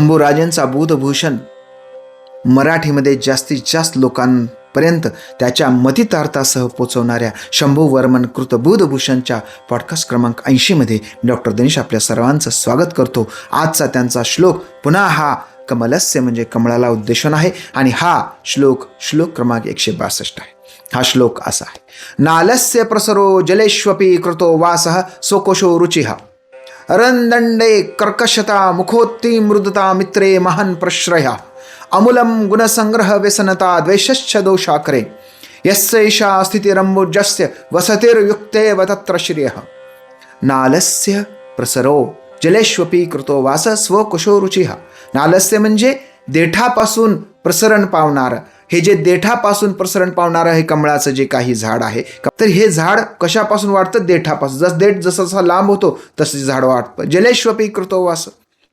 शंभूराजेंचा बुधभूषण मराठीमध्ये जास्तीत जास्त लोकांपर्यंत त्याच्या मतितार्थासह पोचवणाऱ्या शंभूवर्मन कृत बुधभूषणच्या पॉडकास्ट क्रमांक 80 मध्ये डॉक्टर दिनेश आपल्या सर्वांचं स्वागत करतो. आजचा त्यांचा श्लोक पुन्हा हा कमलस्य म्हणजे कमळाला उद्देशून आहे आणि हा श्लोक क्रमांक 162 आहे. हा श्लोक असा आहे: नालस्य प्रसरो जलेष्वपी कृतो वासः स्वकोशो रुचिः रंदंडे कर्कशता मुखोत्ती मृदुता मित्रे महान प्रश्रया अमूलम गुणसंग्रह व्यसनता द्वेषश्च दोषाकरे यस्यैषा स्थितिरंबुजस्य वसतिर्युक्तेव तत्र श्रियः. नालस्य प्रसरो जलेष्वपी कृतो वास स्वकुशो रुचिः. नालस्य म्हणजे देठापासून प्रसरण पावणार. हे जे देठापासून प्रसरण पावणारं हे कमळाचं जे काही झाड आहे, तर हे झाड कशापासून वाढतं? देठापासून. देठ जसा जसा लांब होतो तसे झाड वाढतं. जलेष्वपी कृतो वास,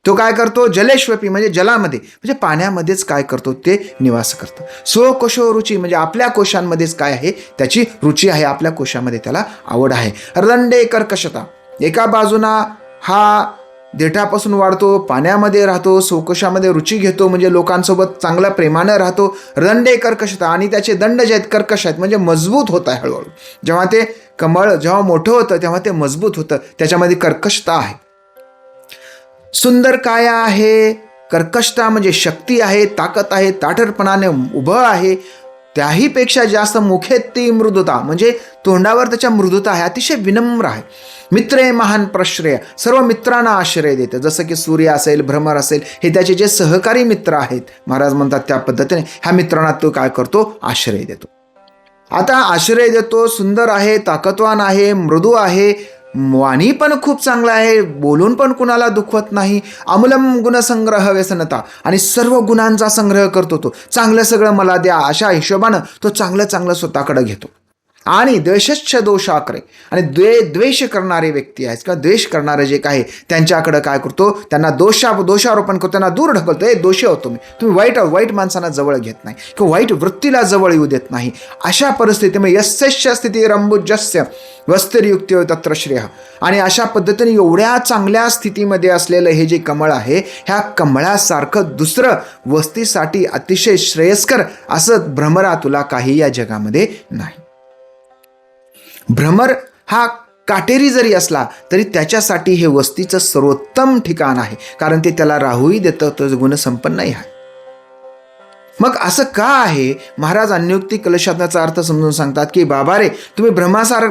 तो काय करतो? जलेष्वपी म्हणजे जलामध्ये, म्हणजे पाण्यामध्येच काय करतो? ते निवास करतो. स्वकोशो रुची म्हणजे आपल्या कोशांमध्येच काय आहे? त्याची रुची आहे, आपल्या कोशामध्ये त्याला आवड आहे. रदंडे कर्कशता, एका बाजूना हा देठापासून वाढतो, पाण्यामध्ये राहतो, स्वकोशामध्ये रुची घेतो, म्हणजे लोकांसोबत चांगला प्रेमानं राहतो. रदंडे कर्कशता, आणि त्याचे दंड जे आहेत कर्कश आहेत, म्हणजे मजबूत होत आहे हळूहळू. जेव्हा ते कमळ जेव्हा मोठं होतं तेव्हा ते मजबूत होतं, त्याच्यामध्ये कर्कशता आहे. सुंदर काया आहे, कर्कशता म्हणजे शक्ती आहे, ताकद आहे, ताठरपणाने उभं आहे. त्याहीपेक्षा जास्त मुखेत्ती मृदुता म्हणजे तोंडावर त्याच्या मृदुता आहे, अतिशय विनम्र आहे. मित्रे महान प्रश्रय, सर्व मित्रांना आश्रय देते. जसं की सूर्य असेल, भ्रमर असेल, हे त्याचे जे सहकारी मित्र आहेत, महाराज म्हणतात त्या पद्धतीने ह्या मित्रांना तो काय करतो? आश्रय देतो. आता आश्रय देतो, सुंदर आहे, ताकदवान आहे, मृदू आहे, वाणी पण खूप चांगला आहे, बोलून पण कुणाला दुखवत नाही. अमूलम गुणसंग्रह व्यसनता, आणि सर्व गुणांचा संग्रह करतो. तो चांगलं सगळं मला द्या अशा हिशोबानं तो चांगलं स्वतःकडे घेतो. आणि द्वेषश्च दोषाकरे, आणि द्वेष करणारे व्यक्ती आहेत किंवा द्वेष करणारे जे काही त्यांच्याकडे काय करतो? त्यांना दोषारोपण करतो, त्यांना दूर ढकलतो. हे दोषी आहोत तुम्ही वाईट माणसांना जवळ घेत नाही किंवा वाईट वृत्तीला जवळ येऊ देत नाही. अशा परिस्थितीमध्ये यस्यश्च स्थिती रंबुजस्य वस्तिर्युक्ती तत्र श्रेय, आणि अशा पद्धतीने एवढ्या चांगल्या स्थितीमध्ये असलेलं हे जे कमळ आहे, ह्या कमळासारखं दुसरं वस्तीसाठी अतिशय श्रेयस्कर असं भ्रमरा तुला काही या जगामध्ये नाही. भ्रमर हा काटेरी जरी असला तरी त्याच्यासाठी हे वस्तीचं सर्वोत्तम ठिकाण आहे, कारण ते त्याला राहूही देतं, तो गुणसंपन्नही आहे. मग असं का आहे? महाराज अन्योक्ती कलशातनाचा अर्थ समजून सांगतात की बाबा रे, तुम्ही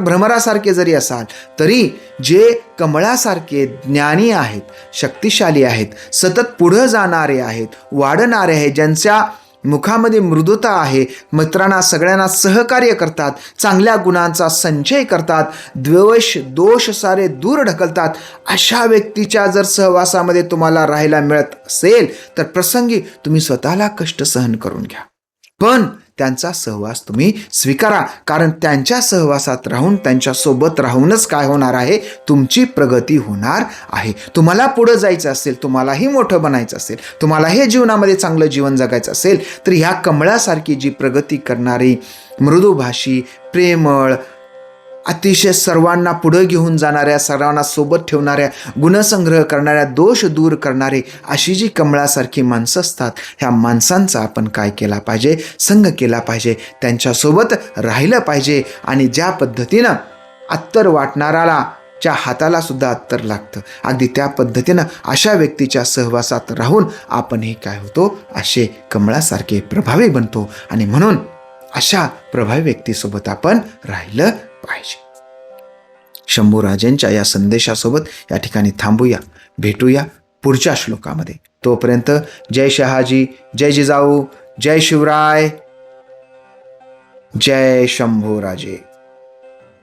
भ्रमरासारखे जरी असाल तरी जे कमळासारखे ज्ञानी आहेत, शक्तिशाली आहेत, सतत पुढं जाणारे आहेत, वाढणारे आहेत, ज्यांच्या मुखामध्ये मृदुता आहे, मित्रांना सगळ्यांना सहकार्य करतात, चांगल्या गुणांचा संचय करतात, दोष सारे दूर ढकलतात, अशा व्यक्तीच्या जर सहवासामध्ये तुम्हाला राहायला मिळत असेल तर प्रसंगी तुम्ही स्वतःला कष्ट सहन करून घ्या, पण त्यांचा सहवास तुम्ही स्वीकारा. कारण त्यांच्या सहवासात राहून, त्यांच्यासोबत राहूनच काय होणार आहे? तुमची प्रगती होणार आहे. तुम्हाला पुढं जायचं असेल, तुम्हालाही मोठं बनायचं असेल, तुम्हाला हे जीवनामध्ये चांगलं जीवन जगायचं असेल तर ह्या कमळासारखी जी प्रगती करणारी, मृदुभाषी, प्रेमळ, अतिशय सर्वांना पुढं घेऊन जाणाऱ्या, सर्वांना सोबत ठेवणाऱ्या, गुणसंग्रह करणाऱ्या, दोष दूर करणारे अशी जी कमळासारखी माणसं असतात, ह्या माणसांचा आपण काय केला पाहिजे? संग केला पाहिजे, त्यांच्यासोबत राहिलं पाहिजे. आणि ज्या पद्धतीनं अत्तर वाटणाऱ्याला च्या हाताला सुद्धा अत्तर लागतं, अगदी त्या पद्धतीनं अशा व्यक्तीच्या सहवासात राहून आपणही काय होतो? असे कमळासारखे प्रभावी बनतो. आणि म्हणून अशा प्रभावी व्यक्तीसोबत आपण राहिलं पाहिजे. शंभूराजेंच्या या संदेशासोबत या ठिकाणी थांबूया. भेटूया पुढच्या श्लोकामध्ये. तोपर्यंत जय शहाजी, जय जिजाऊ, जय शिवराय, जय शंभूराजे.